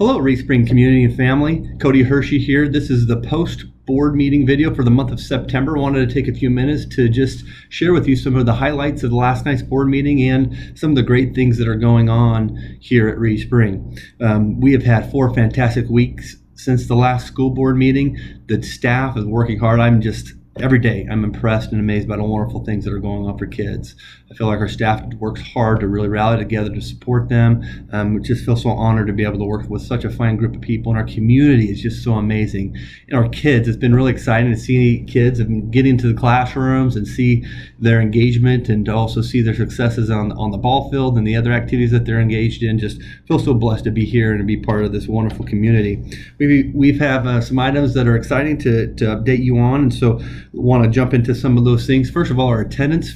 Hello, Spring community and family. Cody Hirschi here. This is the post-board meeting video for the month of September. I wanted to take a few minutes to just share with you some of the highlights of the last night's board meeting and some of the great things that are going on here at Spring. We have had 4 fantastic weeks since the last school board meeting. The staff is working hard. Every day I'm impressed and amazed by the wonderful things that are going on for kids. I feel like our staff works hard to really rally together to support them. We just feel so honored to be able to work with such a fine group of people, and our community is just so amazing. And our kids, it's been really exciting to see kids and get into the classrooms and see their engagement, and to also see their successes on the ball field and the other activities that they're engaged in. Just feel so blessed to be here and to be part of this wonderful community. We've have some items that are exciting to update you on, and so want to jump into some of those things. First of all, our attendance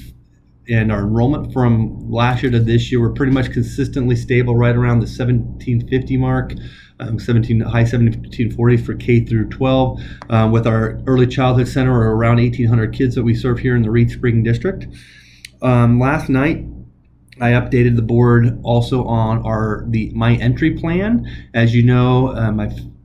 and our enrollment from last year to this year were pretty much consistently stable right around the 1750 mark, high 1740s for K through 12. With our early childhood center, or around 1,800 kids that we serve here in the Reed Spring district. Last night, I updated the board also on my entry plan. As you know,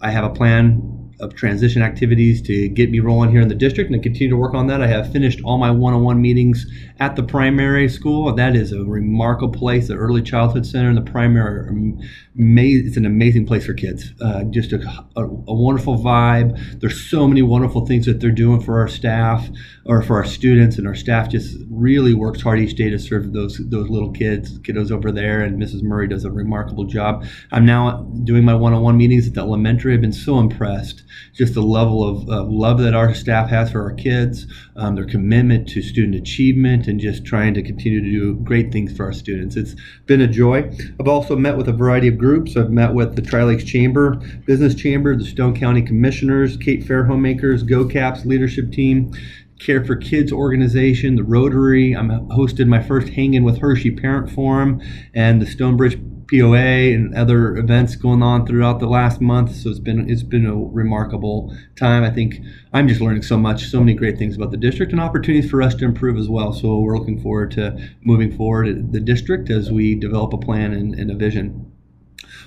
I have a plan of transition activities to get me rolling here in the district, and I continue to work on that. I have finished all my one-on-one meetings at the primary school. That is a remarkable place. The early childhood center and the primary, it's an amazing place for kids. Just a wonderful vibe. There's so many wonderful things that they're doing for our staff or for our students, and our staff just really works hard each day to serve those little kiddos over there, and Mrs. Murray does a remarkable job. I'm now doing my one-on-one meetings at the elementary. I've been so impressed. Just the level of love that our staff has for our kids, their commitment to student achievement, and just trying to continue to do great things for our students. It's been a joy. I've also met with a variety of groups. I've met with the Tri-Lakes Chamber, Business Chamber, the Stone County Commissioners, Cape Fair Homemakers, GoCaps leadership team, Care for Kids organization, the Rotary. I'm hosted my first Hang-In with Hirschi Parent Forum, and the Stonebridge POA and other events going on throughout the last month. So it's been a remarkable time. I think I'm just learning so many great things about the district, and opportunities for us to improve as well. So we're looking forward to moving forward at the district as we develop a plan and a vision.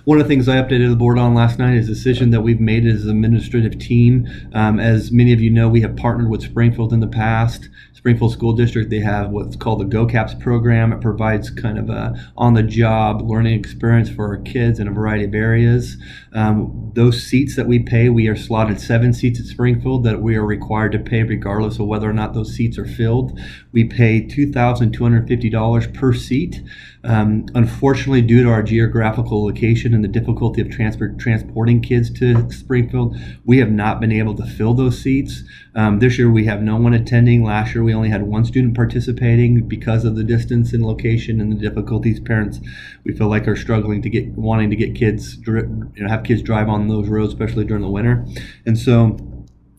One of the things I updated the board on last night is a decision that we've made as an administrative team. As many of you know, we have partnered with Springfield in the past. Springfield School District, they have what's called the GoCaps program. It provides kind of a on-the-job learning experience for our kids in a variety of areas. Those seats that we pay, we are slotted 7 seats at Springfield that we are required to pay regardless of whether or not those seats are filled. We pay $2,250 per seat. Unfortunately, due to our geographical location and the difficulty of transporting kids to Springfield, we have not been able to fill those seats. This year we have no one attending. Last year we only had 1 student participating because of the distance and location and the difficulties. Parents, we feel like, are struggling wanting to get kids, have kids drive on those roads, especially during the winter. And so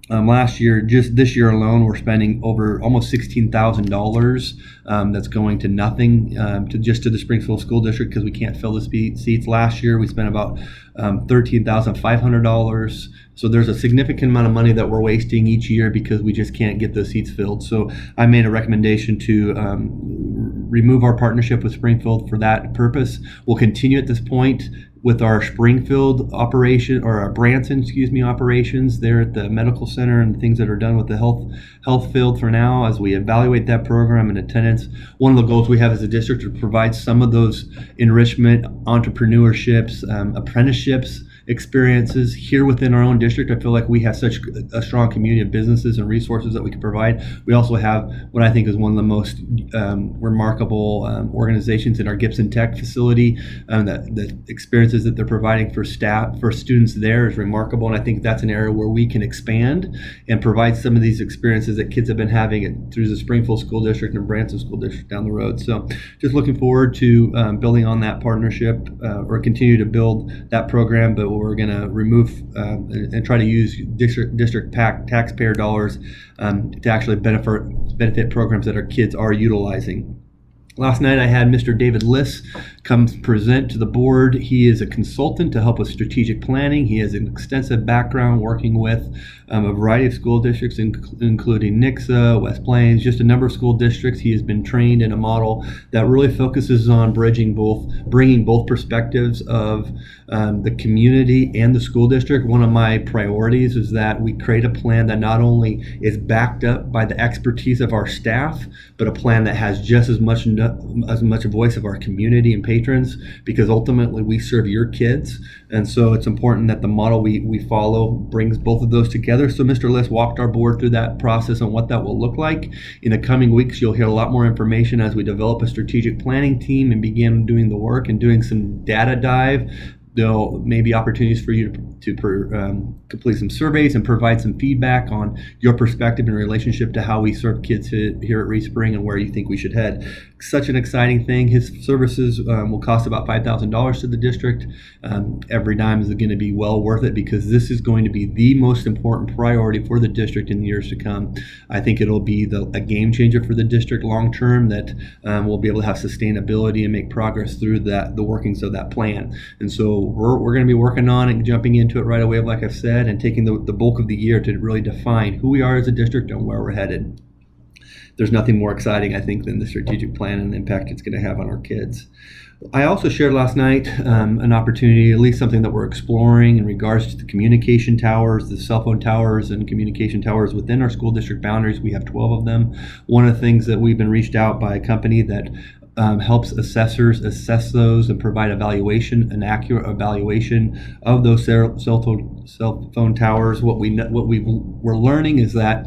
last year, just this year alone, we're spending over almost $16,000 that's going to nothing, to the Springfield School District, because we can't fill the seats. Last year we spent about $13,500. So there's a significant amount of money that we're wasting each year because we just can't get those seats filled. So I made a recommendation to remove our partnership with Springfield for that purpose. We'll continue at this point with our Springfield operation, or our Branson, operations there at the medical center, and things that are done with the health field for now as we evaluate that program and attendance. One of the goals we have as a district is to provide some of those enrichment, entrepreneurships, apprenticeships, experiences here within our own district. I feel like we have such a strong community of businesses and resources that we can provide. We also have what I think is one of the most remarkable organizations in our Gibson Tech facility. The experiences that they're providing for students there is remarkable, and I think that's an area where we can expand and provide some of these experiences that kids have been having through the Springfield School District and Branson School District down the road. So just looking forward to building on that partnership, or continue to build that program, but we're going to remove and try to use district taxpayer dollars to actually benefit programs that our kids are utilizing. Last night I had Mr. David Liss come present to the board. He is a consultant to help with strategic planning. He has an extensive background working with a variety of school districts, including Nixa, West Plains, just a number of school districts. He has been trained in a model that really focuses on bringing both perspectives of the community and the school district. One of my priorities is that we create a plan that not only is backed up by the expertise of our staff, but a plan that has just as much a voice of our community and patrons, because ultimately we serve your kids. And so it's important that the model we follow brings both of those together. So Mr. Liss walked our board through that process and what that will look like. In the coming weeks, you'll hear a lot more information as we develop a strategic planning team and begin doing the work and doing some data dive. There'll may be opportunities for you to complete some surveys and provide some feedback on your perspective in relationship to how we serve kids here at Reed Spring and where you think we should head. Such an exciting thing. His services will cost about $5,000 to the district. Every dime is going to be well worth it, because this is going to be the most important priority for the district in the years to come. I think it'll be a game changer for the district long term, that we'll be able to have sustainability and make progress through the workings of that plan. And so we're going to be working on and jumping into it right away, like I've said, and taking the bulk of the year to really define who we are as a district and where we're headed. There's nothing more exciting, I think, than the strategic plan and the impact it's going to have on our kids. I also shared last night an opportunity, at least something that we're exploring in regards to the communication towers, the cell phone towers and communication towers within our school district boundaries. We have 12 of them. One of the things that we've been reached out by a company that helps assessors assess those and provide an accurate evaluation of those cell phone towers. What we're learning is that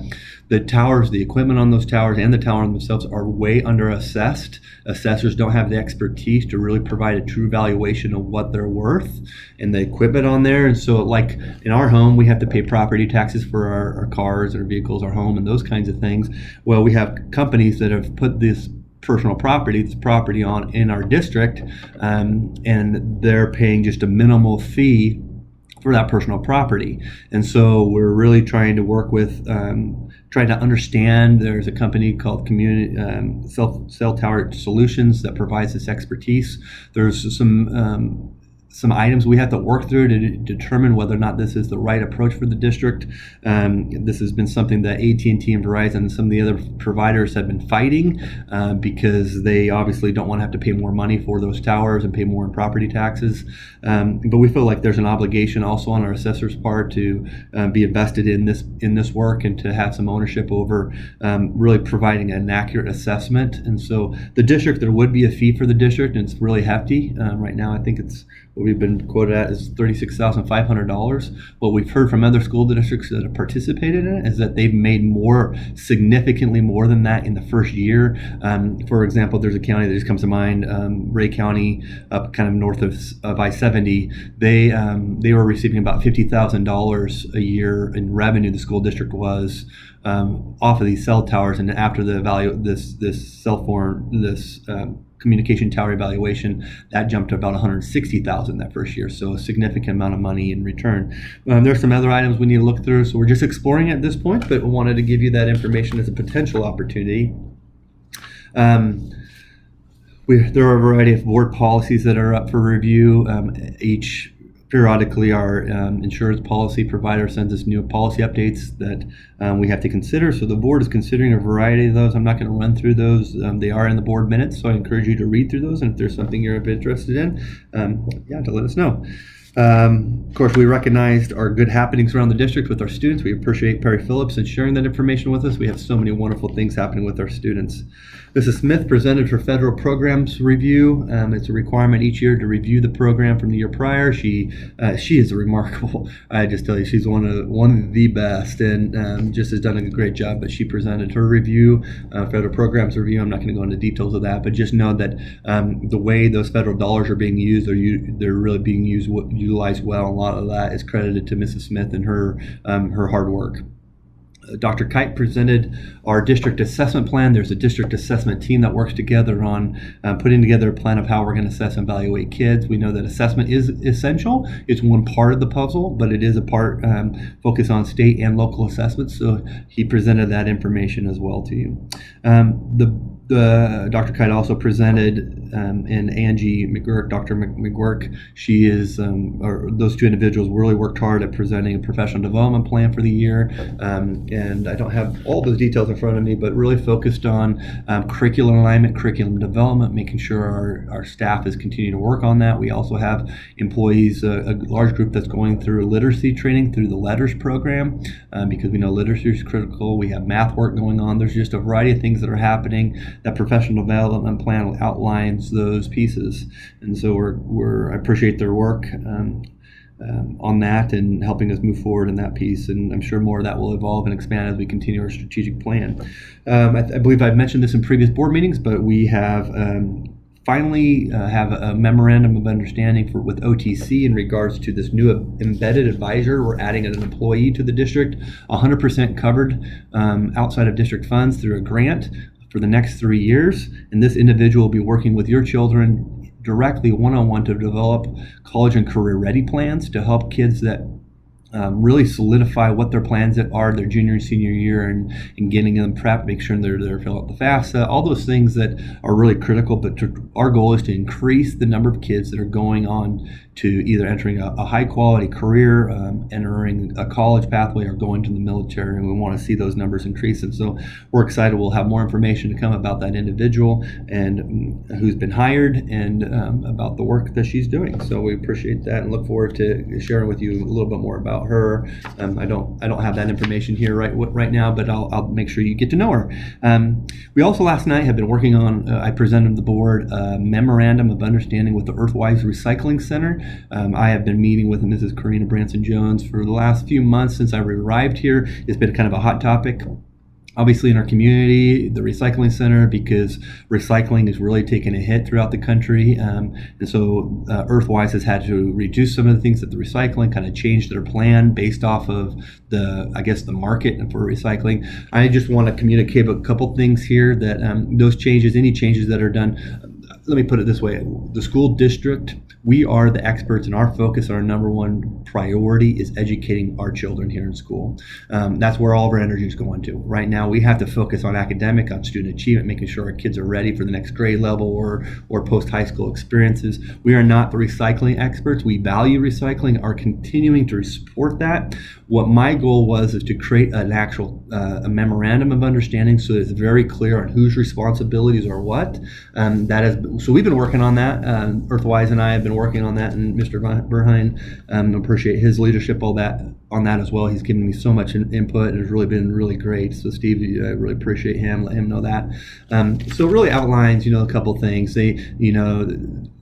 the towers, the equipment on those towers, and the tower themselves are way under assessed. Assessors don't have the expertise to really provide a true valuation of what they're worth and the equipment on there. And so, like in our home, we have to pay property taxes for our cars, our vehicles, our home, and those kinds of things. Well, we have companies that have put this property on in our district, and they're paying just a minimal fee for that personal property. And so we're really trying to work with trying to understand. There's a company called Community Cell Tower Solutions that provides this expertise. There's some items we have to work through to determine whether or not this is the right approach for the district. This has been something that AT&T and Verizon and some of the other providers have been fighting because they obviously don't want to have to pay more money for those towers and pay more in property taxes. But we feel like there's an obligation also on our assessor's part to be invested in this work and to have some ownership over really providing an accurate assessment. And so the district, there would be a fee for the district, and it's really hefty. Right now, I think it's what we've been quoted at is $36,500. What we've heard from other school districts that have participated in it is that they've made significantly more than that in the first year. For example, there's a county that just comes to mind, Ray County, up kind of north of I-70. They were receiving about $50,000 a year in revenue. The school district was off of these cell towers, and after the value of this communication tower evaluation, that jumped to about $160,000 that first year. So a significant amount of money in return. There's some other items we need to look through, so we're just exploring at this point, but wanted to give you that information as a potential opportunity. There are a variety of board policies that are up for review. Periodically, our insurance policy provider sends us new policy updates that we have to consider. So the board is considering a variety of those. I'm not going to run through those. They are in the board minutes, so I encourage you to read through those. And if there's something you're interested in, to let us know. Of course, we recognized our good happenings around the district with our students. We appreciate Perry Phillips and sharing that information with us. We have so many wonderful things happening with our students. Mrs. Smith presented for federal programs review. It's a requirement each year to review the program from the year prior. She is remarkable. I just tell you, she's one of the best, and just has done a great job. But she presented her review, federal programs review. I'm not going to go into details of that, but just know that the way those federal dollars are being used, they're really being utilized well. A lot of that is credited to Mrs. Smith and her hard work. Dr. Kite presented our district assessment plan. There's a district assessment team that works together on putting together a plan of how we're going to assess and evaluate kids. We know that assessment is essential. It's one part of the puzzle, but it is a part focused on state and local assessments. So he presented that information as well to you. Dr. Kite also presented, and Angie McGurk, Dr. McGurk, she is, or those two individuals really worked hard at presenting a professional development plan for the year. And I don't have all those details in front of me, but really focused on curriculum alignment, curriculum development, making sure our staff is continuing to work on that. We also have employees, a large group that's going through literacy training through the LETTERS program, because we know literacy is critical. We have math work going on. There's just a variety of things that are happening. That professional development plan outlines those pieces, and so I appreciate their work on that and helping us move forward in that piece. And I'm sure more of that will evolve and expand as we continue our strategic plan. I believe I've mentioned this in previous board meetings, but we have finally have a memorandum of understanding with OTC in regards to this new embedded advisor. We're adding an employee to the district, 100% covered outside of district funds through a grant for the next 3 years. And this individual will be working with your children directly one-on-one to develop college and career ready plans to help kids that really solidify what their plans are their junior and senior year, and getting them prepped, make sure they're filling out the FAFSA, all those things that are really critical. But our goal is to increase the number of kids that are going on to either entering a high quality career, entering a college pathway, or going to the military. And we want to see those numbers increase. And so we're excited. We'll have more information to come about that individual and who's been hired, and about the work that she's doing. So we appreciate that and look forward to sharing with you a little bit more about her. I don't have that information here right now, but I'll make sure you get to know her. We also last night have been working on, I presented to the board a memorandum of understanding with the Earthwise Recycling Center. I have been meeting with Mrs. Karina Branson Jones for the last few months since I arrived here. It's been kind of a hot topic, obviously, in our community, the recycling center, because recycling is really taking a hit throughout the country. And so Earthwise has had to reduce some of the things that the recycling, kind of change their plan based off of the market for recycling. I just want to communicate a couple things here that those changes, any changes that are done, let me put it this way. The school district, we are the experts, and our focus, our number one priority is educating our children here in school. That's where all of our energy is going to. Right now, we have to focus on academic, on student achievement, making sure our kids are ready for the next grade level or post-high school experiences. We are not the recycling experts. We value recycling, are continuing to support that. What my goal is to create an actual a memorandum of understanding, so it's very clear on whose responsibilities are what. So we've been working on that. Earthwise and I have been working on that, and Mr. Berheim, appreciate his leadership on that as well. He's given me so much input, and it's really been really great. So Steve, I really appreciate him. Let him know that. So it really outlines, a couple things.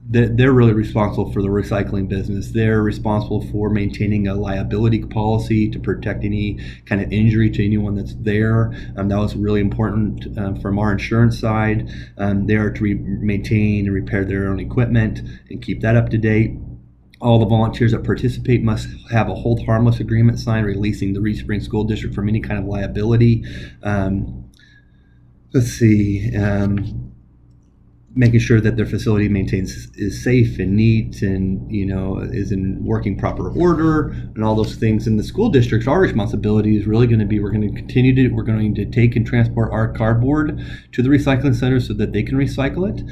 They're really responsible for the recycling business. They're responsible for maintaining a liability policy to protect any kind of injury to anyone that's there. That was really important from our insurance side. They are to maintain and repair their own equipment and keep that up to date. All the volunteers that participate must have a hold harmless agreement signed, releasing the Reed Spring School District from any kind of liability. Making sure that their facility is safe and neat, and is in working proper order, and all those things. In the school districts, our responsibility is really going to be, we're going to take and transport our cardboard to the recycling center so that they can recycle it.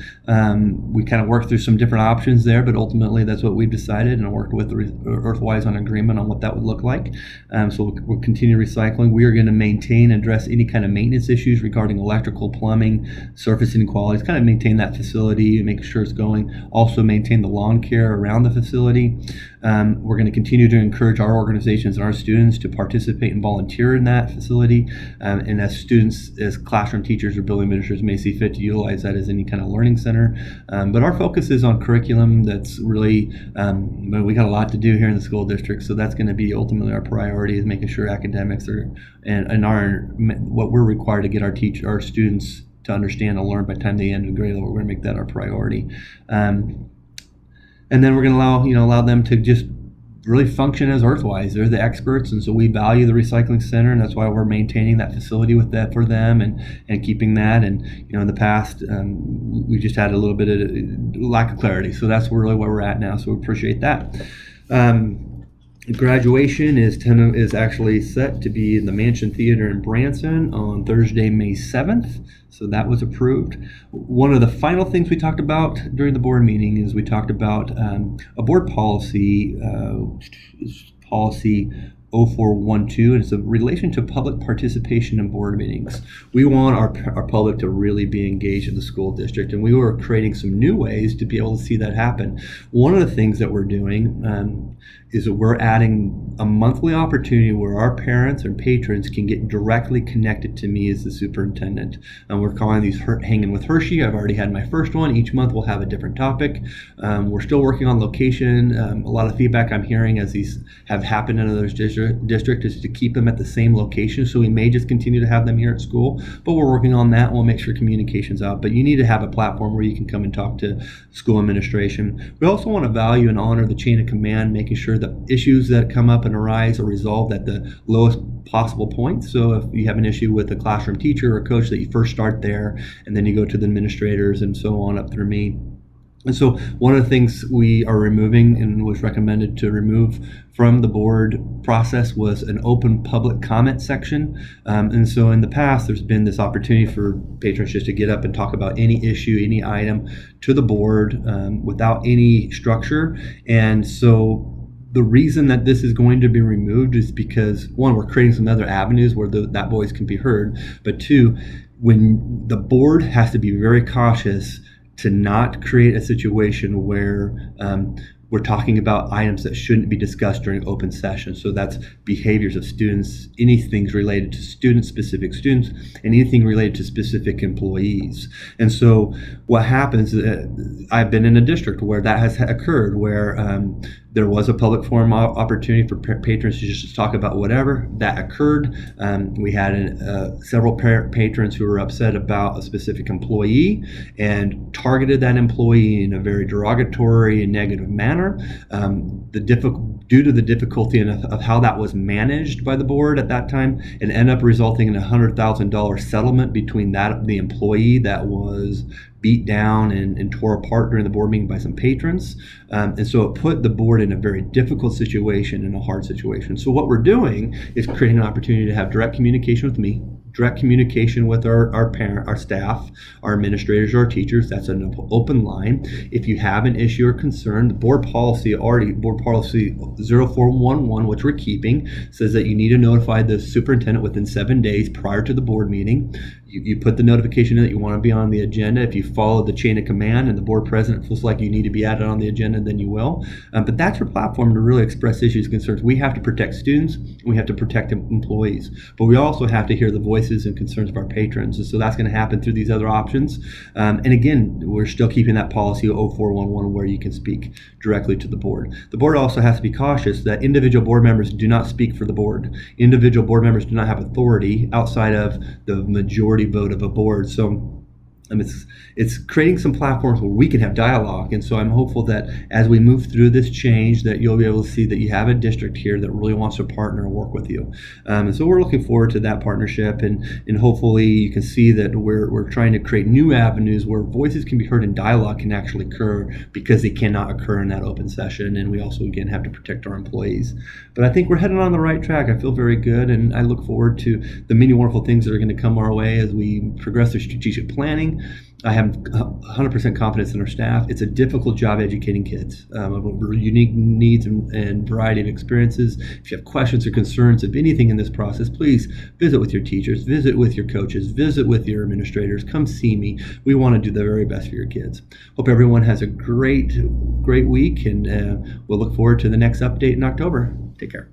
We kind of worked through some different options there, but ultimately that's what we've decided, and I worked with Earthwise on agreement on what that would look like. So we'll continue recycling. We are going to maintain and address any kind of maintenance issues regarding electrical, plumbing, surface inequalities, kind of maintain that facility and make sure it's going. Also maintain the lawn care around the facility. We're going to continue to encourage our organizations and our students to participate and volunteer in that facility. And as students, as classroom teachers or building administrators may see fit to utilize that as any kind of learning center. But our focus is on curriculum. That's really, we got a lot to do here in the school district. So that's going to be ultimately our priority, is making sure academics are, and what we're required to get our students to understand and learn by the time they end the grade level. We're going to make that our priority. And then we're going to allow them to just really function as Earthwise. They're the experts, and so we value the recycling center, and that's why we're maintaining that facility with that for them and keeping that. And in the past, we just had a little bit of lack of clarity. So that's really where we're at now. So we appreciate that. Graduation is actually set to be in the Mansion Theater in Branson on Thursday, May 7th. So that was approved. One of the final things we talked about during the board meeting is we talked about a board policy, policy 0412, and it's in relation to public participation in board meetings. We want our public to really be engaged in the school district, and we were creating some new ways to be able to see that happen. One of the things that we're doing is that we're adding a monthly opportunity where our parents and patrons can get directly connected to me as the superintendent. And we're calling these Hanging with Hirschi. I've already had my first one. Each month we'll have a different topic. We're still working on location. A lot of feedback I'm hearing as these have happened in other districts is to keep them at the same location. So we may just continue to have them here at school, but we're working on that. We'll make sure communication's out. But you need to have a platform where you can come and talk to school administration. We also want to value and honor the chain of command, making sure that issues that come up and arise are resolved at the lowest possible point. So if you have an issue with a classroom teacher or coach, that you first start there and then you go to the administrators and so on up through me. And so one of the things we are removing and was recommended to remove from the board process was an open public comment section. And so in the past, there's been this opportunity for patrons just to get up and talk about any issue, any item to the board without any structure. And so the reason that this is going to be removed is because, one, we're creating some other avenues where that voice can be heard. But two, when the board has to be very cautious to not create a situation where we're talking about items that shouldn't be discussed during open session. So that's behaviors of students, anything related to specific students, and anything related to specific employees. And so what happens, I've been in a district where that has occurred, where there was a public forum opportunity for patrons to just talk about whatever that occurred. We had several patrons who were upset about a specific employee and targeted that employee in a very derogatory and negative manner. Due to the difficulty of how that was managed by the board at that time, it ended up resulting in a $100,000 settlement between the employee that was beat down and tore apart during the board meeting by some patrons. And so it put the board in a very difficult situation and a hard situation. So what we're doing is creating an opportunity to have direct communication with me, direct communication with our staff, our administrators, our teachers. That's an open line. If you have an issue or concern, the board policy 0411, which we're keeping, says that you need to notify the superintendent within 7 days prior to the board meeting. You put the notification in that you want to be on the agenda. If you follow the chain of command and the board president feels like you need to be added on the agenda, then you will. But that's your platform to really express issues and concerns. We have to protect students, and we have to protect employees, but we also have to hear the voices and concerns of our patrons. And so that's going to happen through these other options. And again, we're still keeping that policy 0411 where you can speak directly to the board. The board also has to be cautious that individual board members do not speak for the board. Individual board members do not have authority outside of the majority vote of a board. So it's creating some platforms where we can have dialogue. And so I'm hopeful that as we move through this change, that you'll be able to see that you have a district here that really wants to partner and work with you. And so we're looking forward to that partnership, and hopefully you can see that we're trying to create new avenues where voices can be heard and dialogue can actually occur, because they cannot occur in that open session. And we also, again, have to protect our employees. But I think we're headed on the right track. I feel very good, and I look forward to the many wonderful things that are going to come our way as we progress through strategic planning. I have 100% confidence in our staff. It's a difficult job educating kids of unique needs and variety of experiences. If you have questions or concerns of anything in this process, please visit with your teachers, visit with your coaches, visit with your administrators. Come see me. We want to do the very best for your kids. Hope everyone has a great week, and we'll look forward to the next update in October. Take care.